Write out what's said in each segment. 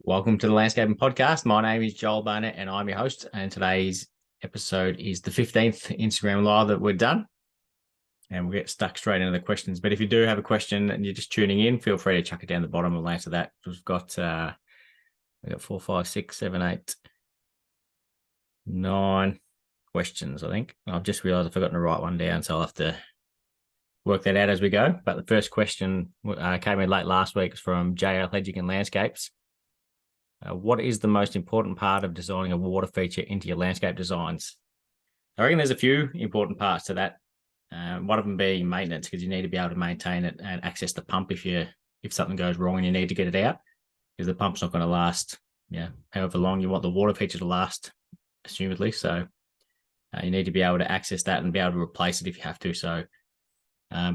Welcome to the Landscaping Podcast. My name is Joel Barnett and I'm your host. And today's episode is the 15th Instagram Live that we're done. And we'll get stuck straight into the questions. But if you do have a question and you're just tuning in, feel free to chuck it down the bottom and we'll answer that. We've got 4, 5, 6, 7, 8, 9 questions, I think. I've just realized I've forgotten to write one down, so I'll have to work that out as we go. But the first question came in late last week. It's from JL Hedging and Landscapes. What is the most important part of designing a water feature into your landscape designs? I reckon there's a few important parts to that. One of them being maintenance, because you need to be able to maintain it and access the pump if something goes wrong and you need to get it out, because the pump's not going to last, however long you want the water feature to last, assumedly. So you need to be able to access that and be able to replace it if you have to. So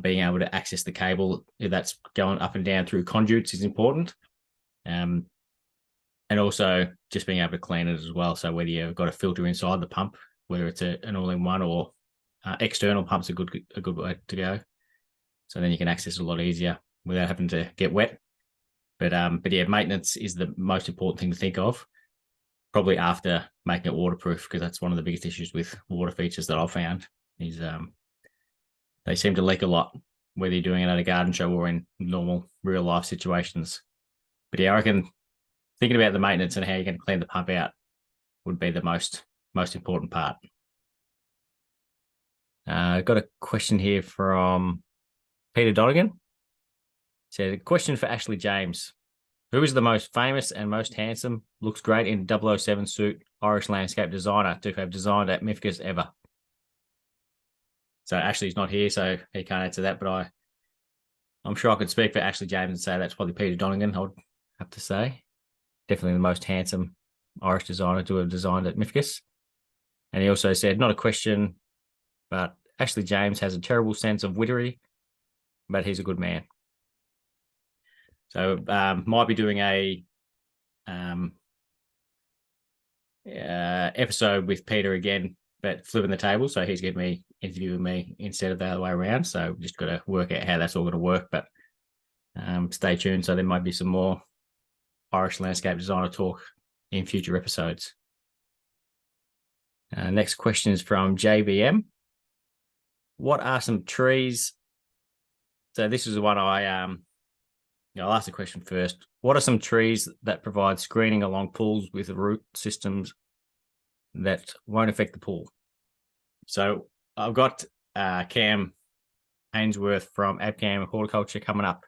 being able to access the cable if that's going up and down through conduits is important. And also just being able to clean it as well. So whether you've got a filter inside the pump, whether it's an all-in-one or external pump's a good way to go. So then you can access it a lot easier without having to get wet. But yeah, maintenance is the most important thing to think of, probably after making it waterproof, because that's one of the biggest issues with water features that I've found is they seem to leak a lot, whether you're doing it at a garden show or in normal real life situations. But yeah, I reckon thinking about the maintenance and how you're going to clean the pump out would be the most important part. I've got a question here from Peter Donegan. Said, a question for Ashley James. Who is the most famous and most handsome, looks great in 007 suit, Irish landscape designer to have designed at Memphis ever? So Ashley's not here, so he can't answer that, but I'm sure I could speak for Ashley James and say that's probably Peter Donegan, I would have to say. Definitely the most handsome Irish designer to have designed at Memphis. And he also said, not a question, but Ashley James has a terrible sense of wittery, but he's a good man. So might be doing a episode with Peter again, but flipping the table. So he's going to be interviewing me instead of the other way around. So we've just got to work out how that's all going to work. But stay tuned. So there might be some more Irish landscape designer talk in future episodes. Next question is from JBM. What are some trees? So this is the one I'll ask the question first. What are some trees that provide screening along pools with root systems that won't affect the pool? So I've got Cam Ainsworth from Abcam Horticulture coming up,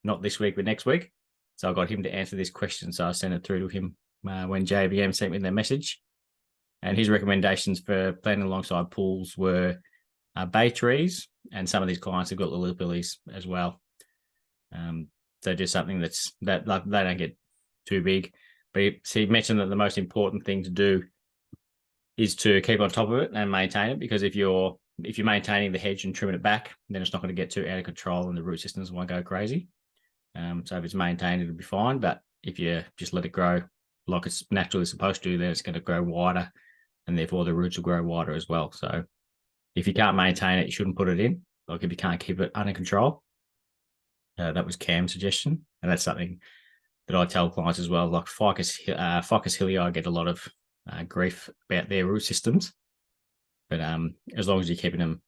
not this week, but next week. So I got him to answer this question. So I sent it through to him when JBM sent me their message. And his recommendations for planting alongside pools were bay trees. And some of these clients have got lily pillies as well. So just something that they don't get too big. But he mentioned that the most important thing to do is to keep on top of it and maintain it, because if you're maintaining the hedge and trimming it back, then it's not going to get too out of control and the root systems won't go crazy. So if it's maintained, it'll be fine. But if you just let it grow like it's naturally supposed to, then it's going to grow wider, and therefore the roots will grow wider as well. So if you can't maintain it, you shouldn't put it in. Like if you can't keep it under control. That was Cam's suggestion, and that's something that I tell clients as well. Like Ficus hilly, I get a lot of grief about their root systems, but as long as you're keeping them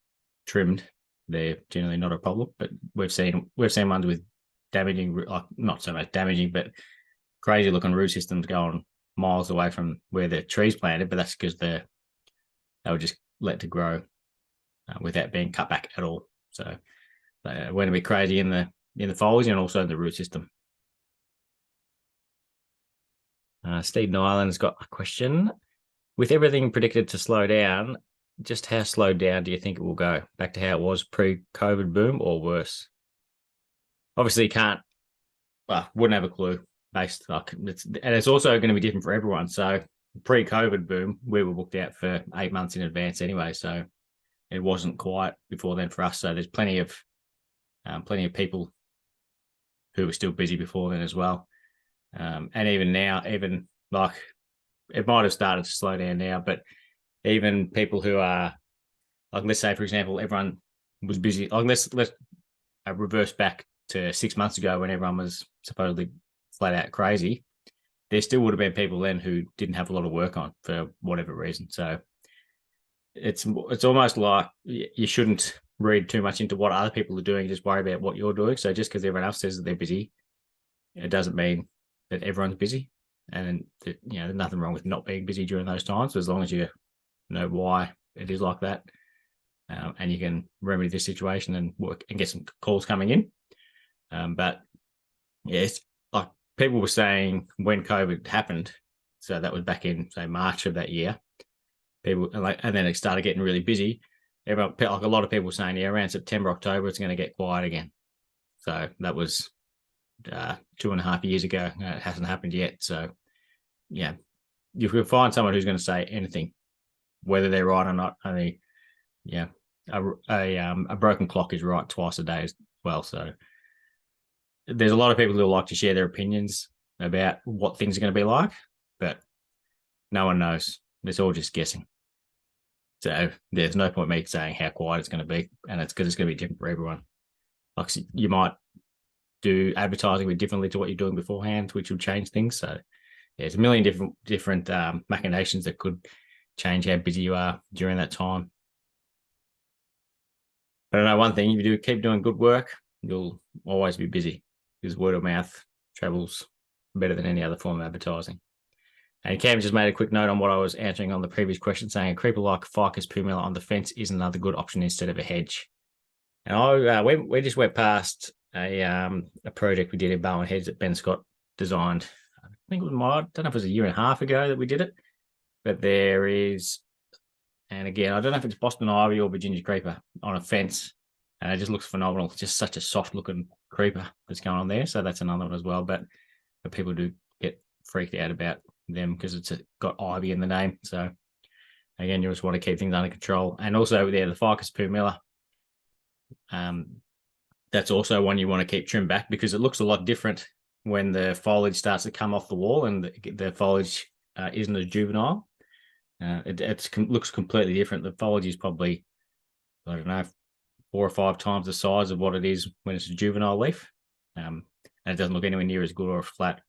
trimmed, they're generally not a problem. But we've seen ones with damaging, like not so much damaging, but crazy looking root systems going miles away from where the tree's planted. But that's because they were just let to grow without being cut back at all. So they went a bit crazy in the foliage and also in the root system. Steve Nyland's got a question. With everything predicted to slow down, just how slowed down do you think it will go? Back to how it was pre-COVID boom or worse? Obviously, wouldn't have a clue. It's also going to be different for everyone. So pre-COVID boom, we were booked out for 8 months in advance anyway. So it wasn't quiet before then for us. So there's plenty of people who were still busy before then as well. And even now, even like it might have started to slow down now, but even people who are like, let's say, for example, everyone was busy. Like let's reverse back to 6 months ago when everyone was supposedly flat out crazy. there still would have been people then who didn't have a lot of work on for whatever reason. So it's almost like you shouldn't read too much into what other people are doing. Just worry about what you're doing. So just because everyone else says that they're busy, it doesn't mean that everyone's busy. And there's nothing wrong with not being busy during those times, as long as you know why it is like that, and you can remedy the situation and work and get some calls coming in. But it's like people were saying when COVID happened, so that was back in say March of that year. People and then it started getting really busy. Everyone, like a lot of people were saying, yeah, around September, October, it's going to get quiet again. So that was 2.5 years ago. It hasn't happened yet. So yeah, you can find someone who's going to say anything, whether they're right or not. Only a broken clock is right twice a day as well. So there's a lot of people who like to share their opinions about what things are going to be like, but no one knows. It's all just guessing. So there's no point me saying how quiet it's going to be, and it's because it's going to be different for everyone. Like you might do advertising with differently to what you're doing beforehand, which will change things. So there's a million different machinations that could change how busy you are during that time. But I know one thing: if you do keep doing good work, you'll always be busy because word of mouth travels better than any other form of advertising. And Cam just made a quick note on what I was answering on the previous question, saying a creeper like Ficus pumila on the fence is another good option instead of a hedge. And we just went past a project we did in Bowen Heads that Ben Scott designed. I think it was I don't know if it was a year and a half ago that we did it, but there is, and again, I don't know if it's Boston ivy or Virginia creeper on a fence, and it just looks phenomenal. It's just such a soft looking creeper that's going on there. So that's another one as well. But people do get freaked out about them because it's got ivy in the name. So again, you just want to keep things under control. And also there, the Ficus pumila, that's also one you want to keep trimmed back because it looks a lot different when the foliage starts to come off the wall and the foliage isn't as juvenile. It looks completely different. The foliage is probably, I don't know, 4 or 5 times the size of what it is when it's a juvenile leaf. And it doesn't look anywhere near as good or flat.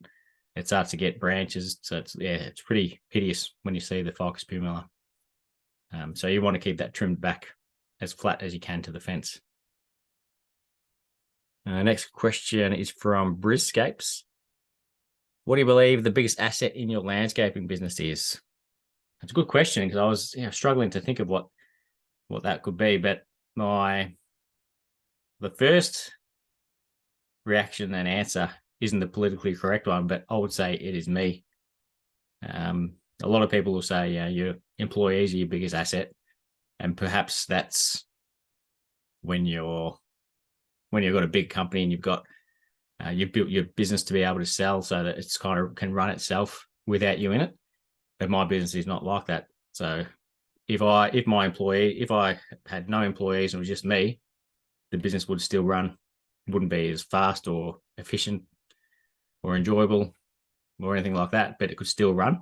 It starts to get branches. So it's pretty hideous when you see the Ficus pumila. So you want to keep that trimmed back as flat as you can to the fence. Next question is from Briscapes. What do you believe the biggest asset in your landscaping business is? That's a good question because I was struggling to think of what that could be. But the first reaction and answer isn't the politically correct one, but I would say it is me. A lot of people will say, your employees are your biggest asset, and perhaps that's when you've got a big company and you've built your business to be able to sell so that it's kind of can run itself without you in it. But my business is not like that. So if I had no employees and it was just me, the business would still run, wouldn't be as fast or efficient or enjoyable or anything like that, but it could still run.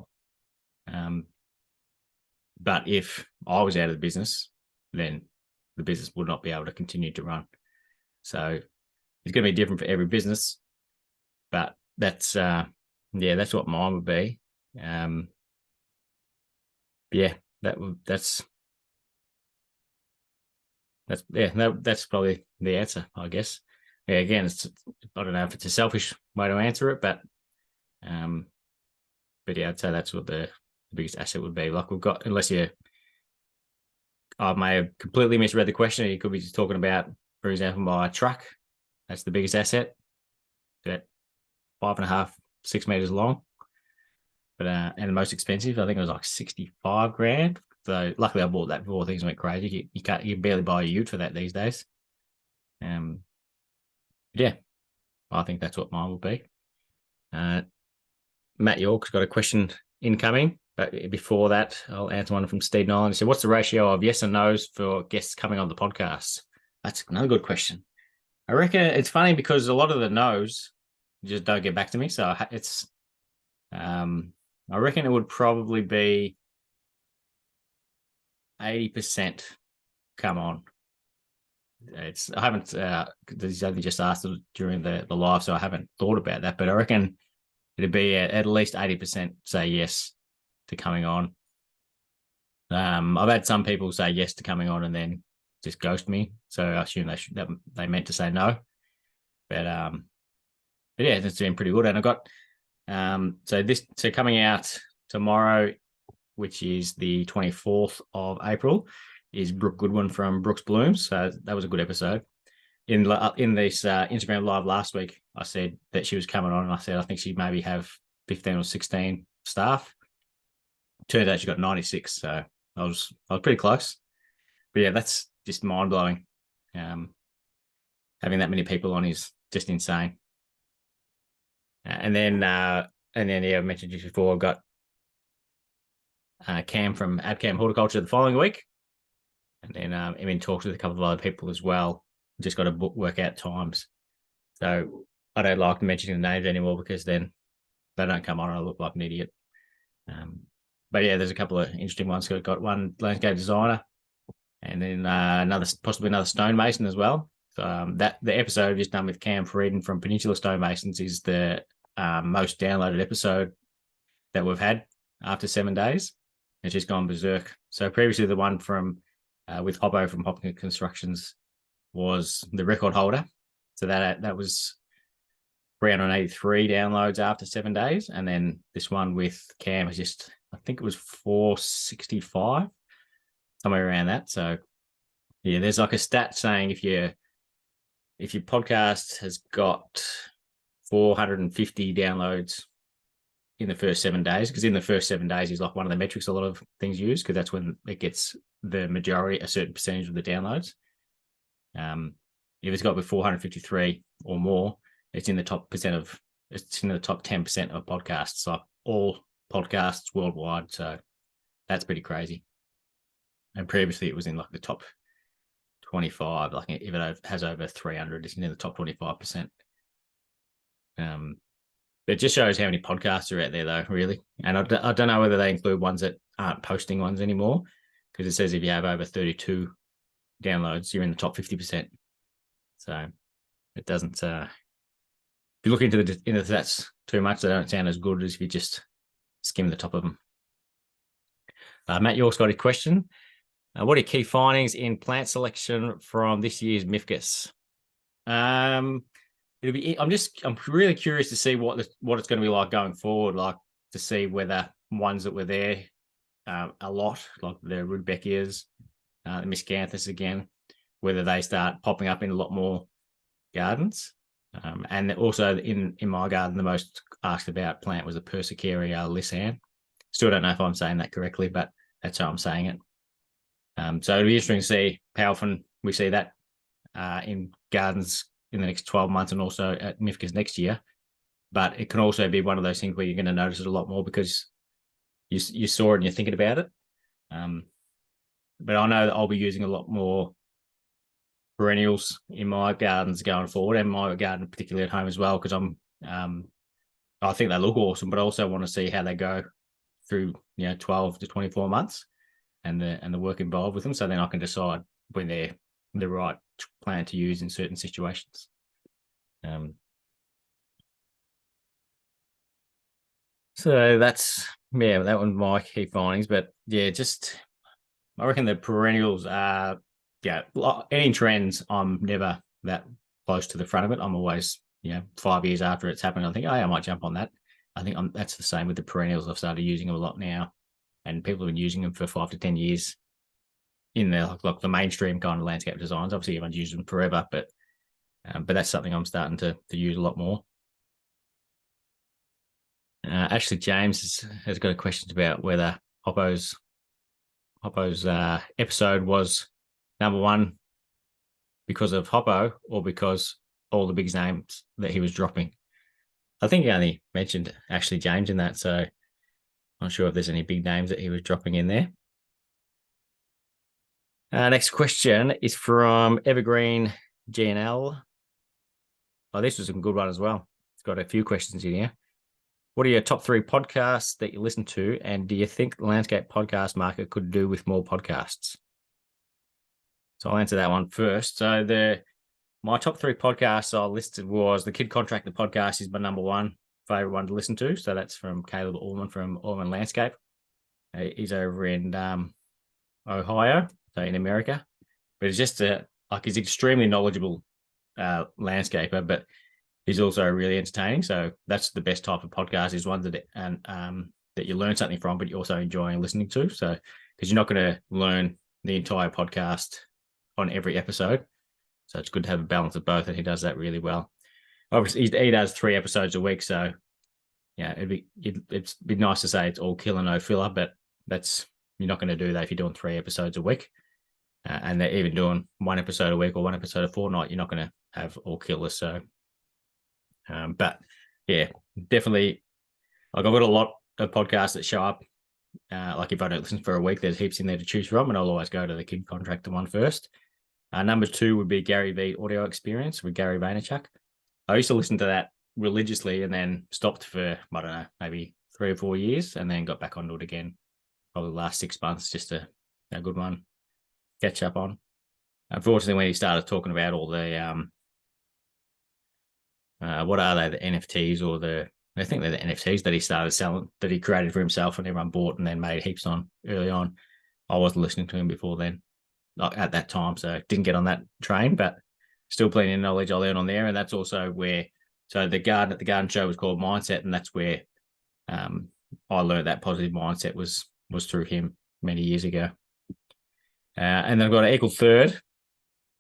But if I was out of the business, then the business would not be able to continue to run. So it's going to be different for every business, but that's what mine would be. That's probably the answer, I guess. Yeah, again, I don't know if it's a selfish way to answer it, but I'd say that's what the biggest asset would be. Like we've got, I may have completely misread the question. You could be just talking about, for example, my truck. That's the biggest asset. That 5.5, 6 meters long. But and the most expensive, I think it was like 65 grand. So luckily I bought that before things went crazy. You can barely buy a ute for that these days. I think that's what mine will be. Matt York's got a question incoming, but before that, I'll answer one from Steve Nolan. He said, what's the ratio of yes and no's for guests coming on the podcast? That's another good question. I reckon it's funny because a lot of the no's just don't get back to me. So it's, I reckon it would probably be 80% come on. I haven't, he's only just asked it during the live, so I haven't thought about that, but I reckon it'd be at least 80% say yes to coming on. I've had some people say yes to coming on and then just ghost me. So I assume they meant to say no. But yeah, it's been pretty good. And I got so coming out tomorrow, which is the 24th of April, is Brooke Goodwin from Brooks Blooms. So that was a good episode. In this Instagram live last week, I said that she was coming on, and I said I think she'd maybe have 15 or 16 staff. Turns out she got 96, so I was pretty close. But yeah, that's just mind blowing. Having that many people on is just insane. And then yeah, I mentioned just before, I've got Cam from Abcam Horticulture the following week, and then I'm in talks with a couple of other people as well. Just got to work out times. So I don't like mentioning the names anymore because then they don't come on and I look like an idiot. But yeah, there's a couple of interesting ones. So I've got one landscape designer, and then possibly another stonemason as well. So that the episode just done with Cam Frieden from Peninsula Stonemasons is the most downloaded episode that we've had after 7 days. It's just gone berserk. So previously the one from with Hoppo from Hopkins Constructions was the record holder. So that was 383 downloads after 7 days. And then this one with Cam is just, I think it was 465, somewhere around that. So yeah, there's like a stat saying if your podcast has got 450 downloads in the first 7 days, because in the first 7 days is like one of the metrics a lot of things use, because that's when it gets the majority, a certain percentage of the downloads. If it's got with 453 or more, it's in the top 10% of podcasts, like all podcasts worldwide. So that's pretty crazy. And previously it was in like the top 25. Like if it has over 300, it's in the top 25%. It just shows how many podcasts are out there, though, really. And I don't know whether they include ones that aren't posting ones anymore, because it says if you have over 32 downloads, you're in the top 50%. So it doesn't. If you look into the stats too much, they don't sound as good as if you just skim the top of them. Matt York's got a question. What are your key findings in plant selection from this year's MIFGS? I'm really curious to see what it's going to be like going forward, like to see whether ones that were there a lot, like the Rudbeckias, the Miscanthus again, whether they start popping up in a lot more gardens. And also in my garden, the most asked about plant was the Persicaria lissan. Still don't know if I'm saying that correctly, but that's how I'm saying it. So it'll be interesting to see how often we see that in gardens in the next 12 months and also at MIFGS next year. But it can also be one of those things where you're going to notice it a lot more because you saw it and you're thinking about it. But I know that I'll be using a lot more perennials in my gardens going forward, and my garden particularly at home as well, because I think they look awesome, but I also want to see how they go through 12 to 24 months and the work involved with them, so then I can decide when they're the right plant to use in certain situations. So that's that was my key findings. But yeah, just I reckon the perennials are any trends. I'm never that close to the front of it. I'm always 5 years after it's happened, I think, I might jump on that. I think that's the same with the perennials. I've started using them a lot now, and people have been using them for 5 to 10 years in the like the mainstream kind of landscape designs. Obviously, everyone's used them forever, but that's something I'm starting to use a lot more. Ashley James has got a question about whether Hoppo's episode was number one because of Hoppo or because all the big names that he was dropping. I think he only mentioned Ashley James in that, so I'm not sure if there's any big names that he was dropping in there. Next question is from Evergreen GNL. Oh, this was a good one as well. It's got a few questions in here. What are your top 3 podcasts that you listen to, and do you think the landscape podcast market could do with more podcasts? So I'll answer that one first. So my top 3 podcasts I listed was the Kid Contractor podcast is my number one. favorite one to listen to. So that's from Caleb Allman from Allman Landscape. He's over in Ohio, so in America. But he's just he's extremely knowledgeable landscaper, but he's also really entertaining. So that's the best type of podcast, is ones that that you learn something from, but you're also enjoying listening to. So because you're not going to learn the entire podcast on every episode. So it's good to have a balance of both, and he does that really well. Obviously, he does 3 episodes a week, so yeah, it'd be nice to say it's all killer, no filler, but you're not going to do that if you're doing 3 episodes a week, and they're even doing 1 episode a week or 1 episode a fortnight. You're not going to have all killers. So, but yeah, definitely. Like, I've got a lot of podcasts that show up. Like if I don't listen for a week, there's heaps in there to choose from, and I'll always go to the Kid Contractor one first. Number 2 would be Gary V Audio Experience with Gary Vaynerchuk. I used to listen to that religiously and then stopped for, I don't know, maybe 3 or 4 years, and then got back onto it again probably the last 6 months. Just a good one catch up on. Unfortunately, when he started talking about all the what are they, the NFTs, or I think they're the NFTs that he started selling, that he created for himself and everyone bought and then made heaps on early on. I wasn't listening to him before then, not at that time, so didn't get on that train, but still plenty of knowledge I learned on there. And that's also where, so the garden show was called Mindset, and that's where I learned that positive mindset was through him many years ago. And then I've got an equal third,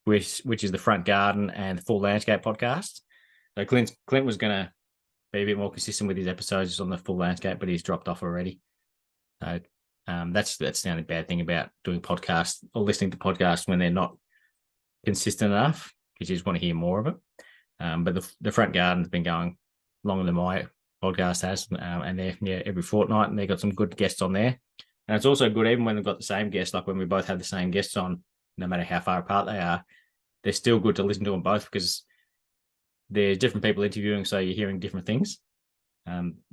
which is the Front Garden and the Full Landscape podcast. So Clint was going to be a bit more consistent with his episodes on the Full Landscape, but he's dropped off already. So that's the only bad thing about doing podcasts or listening to podcasts when they're not consistent enough, because you just want to hear more of it. But the Front Garden's been going longer than my podcast has, and they're every fortnight, and they've got some good guests on there. And it's also good, even when they've got the same guests, like when we both have the same guests on, no matter how far apart they are, they're still good to listen to them both, because there's different people interviewing, so you're hearing different things.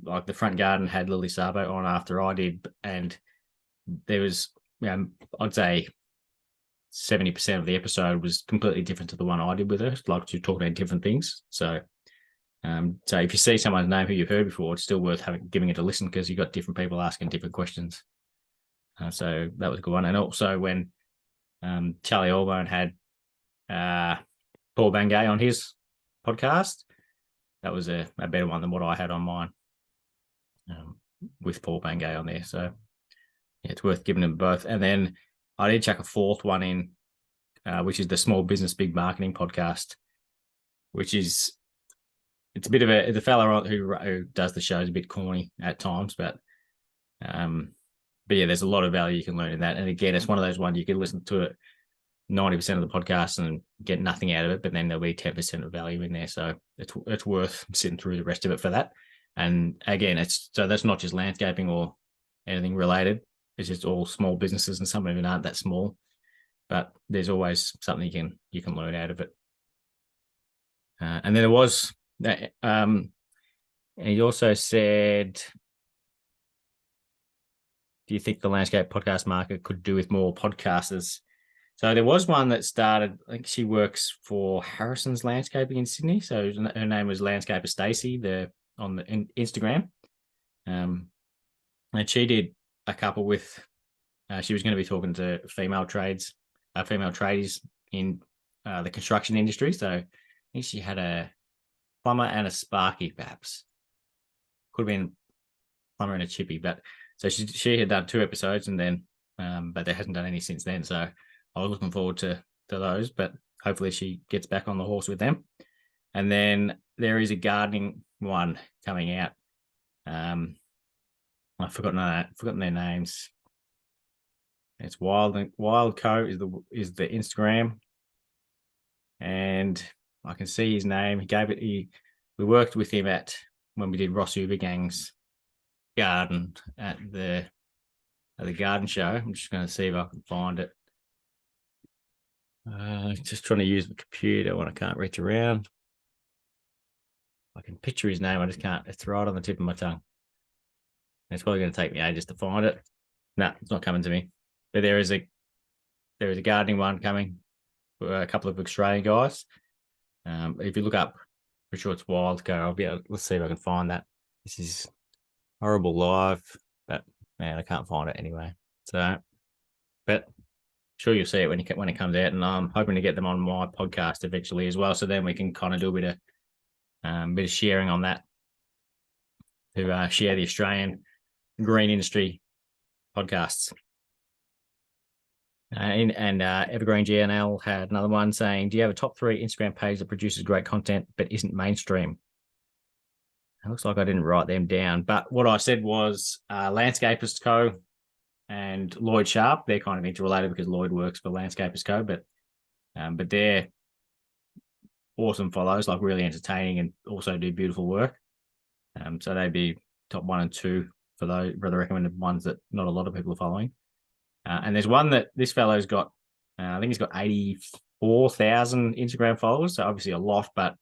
Like the Front Garden had Lily Sabo on after I did, and there was, I'd say 70% of the episode was completely different to the one I did with her. Like, to talk about different things. So if you see someone's name who you've heard before, it's still worth giving it a listen, because you've got different people asking different questions. So that was a good one. And also when Charlie Allbone had Paul Bangay on his podcast, that was a better one than what I had on mine, with Paul Bangay on there. So yeah, it's worth giving them both. And then I did chuck a 4th one in, which is the Small Business Big Marketing podcast, which is, it's a bit of the fella who does the show is a bit corny at times, but yeah, there's a lot of value you can learn in that. And again, it's one of those ones you can listen to it 90% of the podcast and get nothing out of it, but then there'll be 10% of value in there. So it's worth sitting through the rest of it for that. And again, that's not just landscaping or anything related. It's just all small businesses, and some of them aren't that small, but there's always something you can learn out of it. And then there was, and he also said, do you think the landscape podcast market could do with more podcasters? So there was one that started, I think she works for Harrison's Landscaping in Sydney. So her name was Landscaper Stacey on the Instagram. And she did a couple with, she was going to be talking to female tradies in the construction industry. So I think she had a plumber and a sparky, perhaps. Could have been plumber and a chippy, but so she had done 2 episodes, and then but there hasn't done any since then. So I was looking forward to those, but hopefully she gets back on the horse with them. And then there is a gardening one coming out. I've forgotten their names. It's Wild Co is the Instagram, and I can see his name. We worked with him when we did Ross Ubergang's garden at the garden show. I'm just going to see if I can find it. Just trying to use the computer when I can't reach around. I can picture his name, I just can't. It's right on the tip of my tongue. It's probably going to take me ages to find it. No, it's not coming to me. But there is a gardening one coming for a couple of Australian guys. If you look up, I'm sure it's Wild Co. Let's see if I can find that. This is horrible live, but man, I can't find it anyway. So, but sure you'll see it when it comes out, and I'm hoping to get them on my podcast eventually as well. So then we can kind of do a bit of sharing on that to share the Australian green industry podcasts. Evergreen GNL had another one saying, "Do you have a top 3 Instagram page that produces great content but isn't mainstream?" It looks like I didn't write them down, but what I said was Landscapers Co. and Lloyd Sharp. They're kind of interrelated because Lloyd works for Landscapers Co. But they're awesome follows, like really entertaining and also do beautiful work. So they'd be top 1 and 2 for the recommended ones that not a lot of people are following. And there's one that this fellow's got. I think he's got 84,000 Instagram followers, so obviously a lot, but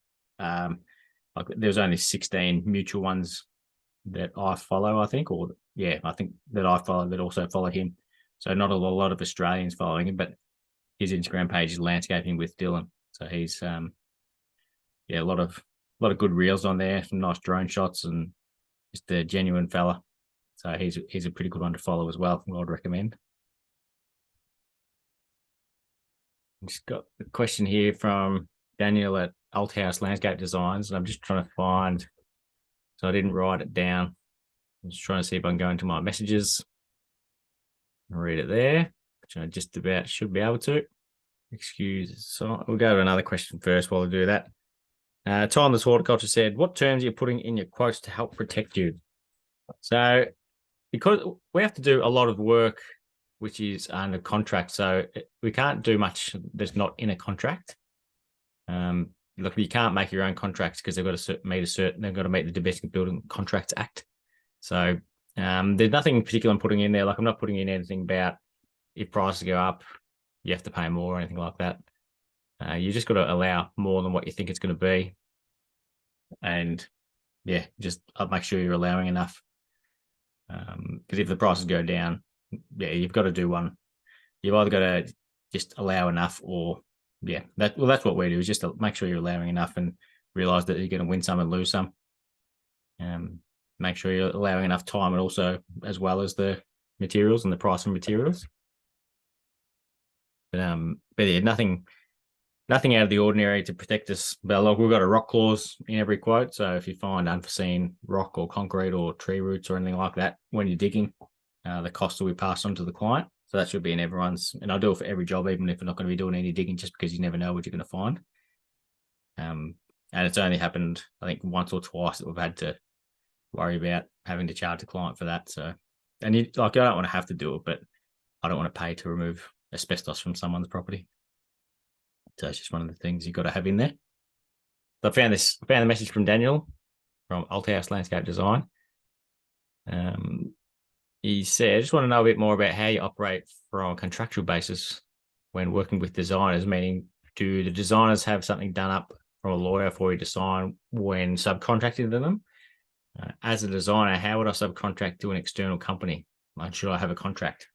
like there's only 16 mutual ones that I follow, I think, I think that I follow that also follow him. So not a lot of Australians following him, but his Instagram page is Landscaping with Dylan. So he's a lot of good reels on there, some nice drone shots, and just a genuine fella. So he's a pretty good one to follow as well. I would recommend. Just got a question here from Daniel at Althouse Landscape Designs, and I'm just trying to find. So I didn't write it down. I'm just trying to see if I can go into my messages and read it there, which I just about should be able to. Excuse. So we'll go to another question first while we do that. Timeless Horticulture said, "What terms are you putting in your quotes to help protect you?" So because we have to do a lot of work which is under contract, so we can't do much that's not in a contract. Look, you can't make your own contracts because they've got to meet they've got to meet the Domestic Building Contracts Act. So there's nothing in particular I'm putting in there. Like I'm not putting in anything about if prices go up, you have to pay more or anything like that. You just got to allow more than what you think it's going to be, and just make sure you're allowing enough. Because if the prices go down, you've got to do one. You've either got to just allow enough, or that's what we do, is just to make sure you're allowing enough and realize that you're going to win some and lose some. Make sure you're allowing enough time, and also as well as the materials and the price of materials. But nothing out of the ordinary to protect us. But like we've got a rock clause in every quote, so if you find unforeseen rock or concrete or tree roots or anything like that when you're digging, the cost will be passed on to the client. So that should be in everyone's, and I'll do it for every job, even if we're not going to be doing any digging, just because you never know what you're going to find. And it's only happened, I think, once or twice that we've had to worry about having to charge the client for that. So, and I don't want to have to do it, but I don't want to pay to remove asbestos from someone's property. So it's just one of the things you've got to have in there. So I found the message from Daniel from Althouse Landscape Design. He said, "I just want to know a bit more about how you operate from a contractual basis when working with designers, meaning do the designers have something done up from a lawyer for you to sign when subcontracting to them? As a designer, how would I subcontract to an external company? Like, should I have a contract?"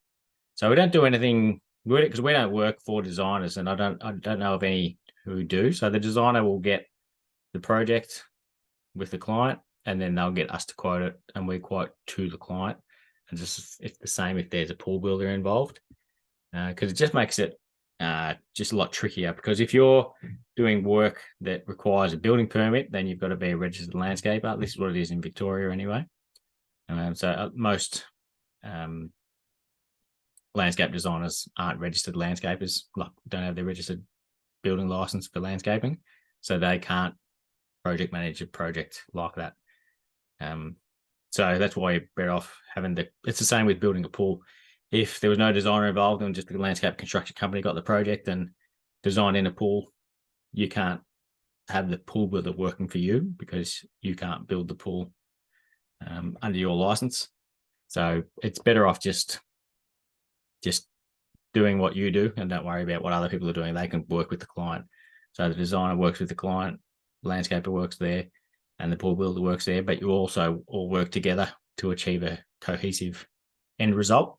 So we don't do anything because we don't work for designers, and I don't know of any who do. So the designer will get the project with the client, and then they'll get us to quote it, and we quote to the client. And just it's the same if there's a pool builder involved, because it just makes it just a lot trickier. Because if you're doing work that requires a building permit, then you've got to be a registered landscaper. This is what it is in Victoria anyway. So most landscape designers aren't registered landscapers, like don't have their registered building license for landscaping, so they can't project manage a project like that. So that's why you're better off having it's the same with building a pool. If there was no designer involved and just the landscape construction company got the project and designed in a pool, you can't have the pool builder working for you because you can't build the pool under your license. So it's better off just doing what you do and don't worry about what other people are doing. They can work with the client. So the designer works with the client, the landscaper works there, and the pool builder works there, but you also all work together to achieve a cohesive end result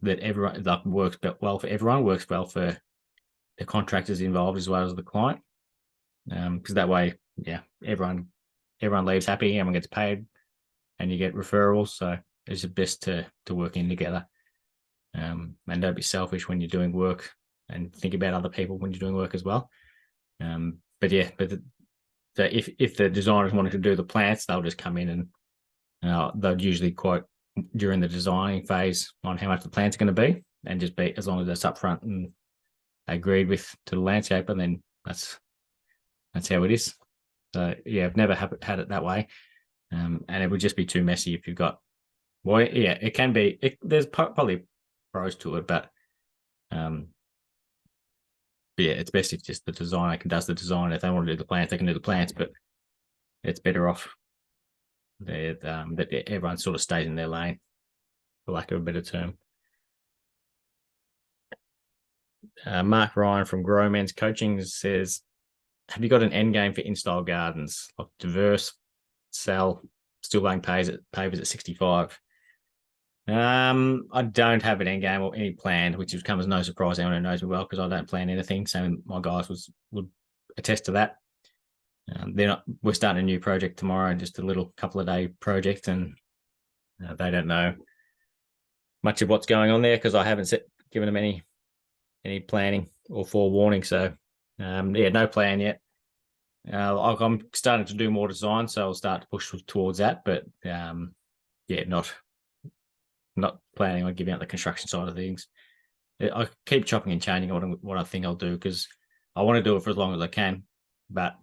that everyone works well for everyone, works well for the contractors involved as well as the client. Because that way, everyone leaves happy, everyone gets paid, and you get referrals. So it's best to work in together. And don't be selfish when you're doing work, and think about other people when you're doing work as well. So if the designers wanted to do the plants, they'll just come in and they'll usually quote during the designing phase on how much the plant's going to be, and just be, as long as that's upfront and agreed with to the landscaper, then that's how it is. So yeah, I've never had it that way, and it would just be too messy if you've got. Well, yeah, it can be. There's probably pros to it, but yeah, it's best if just the designer does the design. If they want to do the plants, they can do the plants, but it's better off that everyone sort of stays in their lane, for lack of a better term. Mark Ryan from Grow Men's Coaching says, have you got an end game for in-style gardens, like diverse, sell, still laying pavers at 65? I don't have an end game or any plan, which has come as no surprise to anyone who knows me well, because I don't plan anything. So my guys would attest to that. We're starting a new project tomorrow, just a little couple of day project, and they don't know much of what's going on there because I haven't given them any planning or forewarning. So no plan yet. I'm starting to do more design, so I'll start to push towards that. But not planning on giving out the construction side of things. I keep chopping and changing what I think I'll do, because I want to do it for as long as I can, but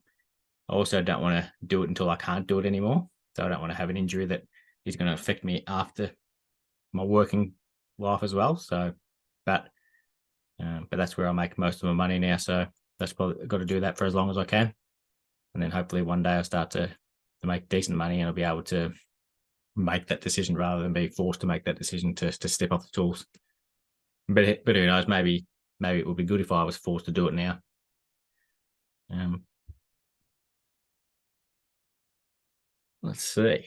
I also don't want to do it until I can't do it anymore. So I don't want to have an injury that is going to affect me after my working life as well. So, but that's where I make most of my money now. So that's probably got to do that for as long as I can, and then hopefully one day I'll start to make decent money, and I'll be able to make that decision rather than be forced to make that decision to step off the tools. But who knows? Maybe it would be good if I was forced to do it now. Let's see.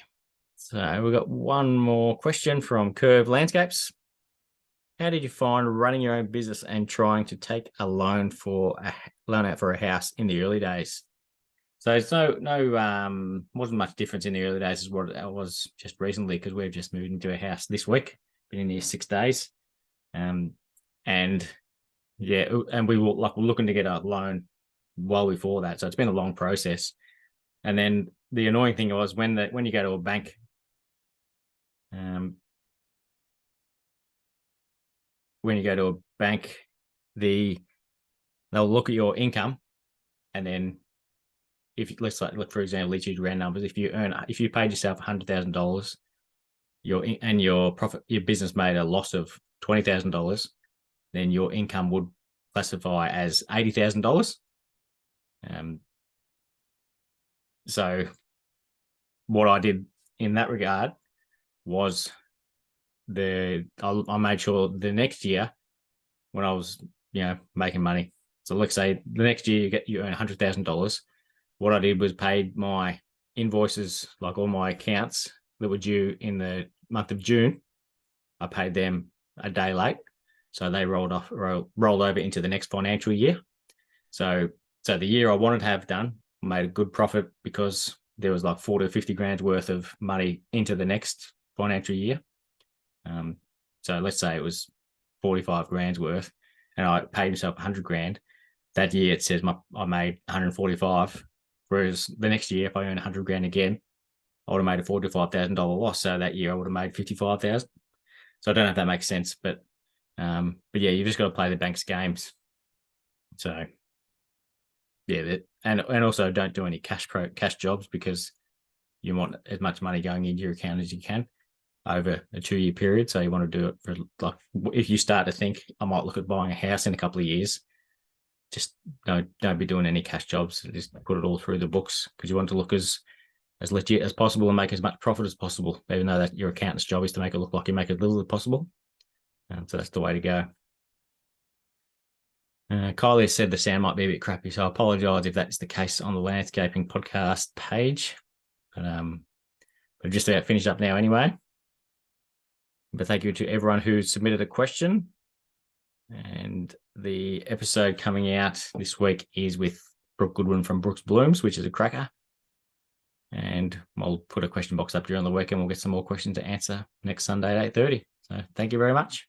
So we've got one more question from Curve Landscapes. How did you find running your own business and trying to take a loan out for a house in the early days? So it's wasn't much difference in the early days as what it was just recently, because we've just moved into a house this week, been in here 6 days, and we were looking to get a loan well before that, so it's been a long process. And then the annoying thing was when you go to a bank, they'll look at your income, and then look for example, let's use round numbers. If you paid yourself $100,000, your business made a loss of $20,000, then your income would classify as $80,000. So what I did in that regard was I made sure the next year when I was making money. So let's say the next year you earn $100,000. What I did was paid my invoices, like all my accounts that were due in the month of June. I paid them a day late, so they rolled over into the next financial year. So the year I wanted to have done, made a good profit, because there was like 40 or 50 grand worth of money into the next financial year. So let's say it was 45 grand's worth, and I paid myself 100 grand. That year it says I made 145. Whereas the next year, if I earn 100 grand again, I would have made a $45,000 loss. So that year I would have made 55,000. So I don't know if that makes sense, but yeah, you just got to play the bank's games. So yeah, and also don't do any cash jobs, because you want as much money going into your account as you can over a 2-year period. So you want to do it for, like, if you start to think I might look at buying a house in a couple of years, just don't be doing any cash jobs. Just put it all through the books, because you want to look as legit as possible and make as much profit as possible, even though that your accountant's job is to make it look like you make as little as possible. So that's the way to go. Kylie said the sound might be a bit crappy, so I apologise if that's the case on the landscaping podcast page. But just about finished up now anyway. But thank you to everyone who submitted a question. And the episode coming out this week is with Brooke Goodwin from Brooks Blooms, which is a cracker. And I'll put a question box up during the week and we'll get some more questions to answer next Sunday at 8:30. So thank you very much.